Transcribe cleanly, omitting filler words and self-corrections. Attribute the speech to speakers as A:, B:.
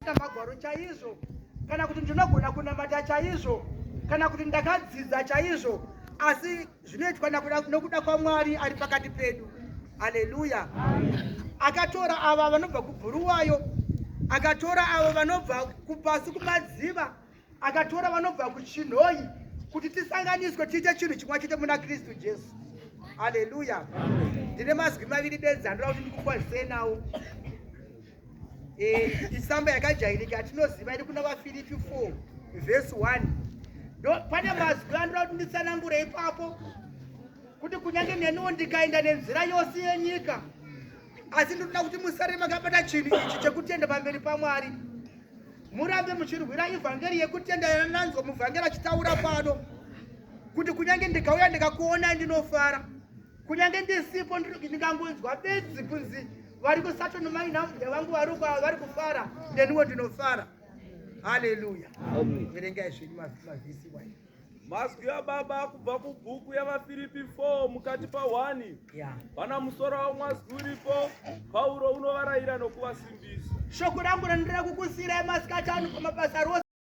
A: ndakafunda magwaro chaizvo, kana kuti ndinogona kunamata chaizvo, kana kuti ndakadzidza chaizvo, asi zvinoitwa nokuda kwaMwari ari pakati pedu. Haleluya. Akatora ava vanobva kuBhuruwayo, akatora ava vanobva kupasi kumadziva, akatora vanobva kuChinhoyi, kuti tisanganiswe tiite chinhu chimwe chete muna Kristu Jesu. Haleluya. Ndine mazwi maviri bedzi andoda kuti ndikukwazisei nawo. Isamba yakajairika yatinoziva iri kuna vaFilipi 4 verse 1. Pane mazwi andoda kuti nditsanangure ipapo, kuti kunyange neniwo ndikaenda nenzira yose yenyika, asi ndinoda kuti musare makabata chinhu ichi chekutenda pamberi paMwari. Murambe muchirwira ivhangeri yekutenda yananzwa muvhangeri achitaura pano, kuti kunyange ndikauya ndikakuona ndinofara, kunyange ndisipo ndingangonzwa bedzi kunzi vari kuSaturn mainhambe vangu vari kufara, ndeniwo ndinofara. Haleluya. Verengai zvenyu mavhisi wai.
B: Mazwi aBaba kubva kubhuku yavaFilipi 4 mukati pa1. Pana musoro wamazwi uripo, Pauro unovarayira nokuvasimbisa.
A: Shoko rangu randinoda kukusiyirai masikati ano pamabasa rose.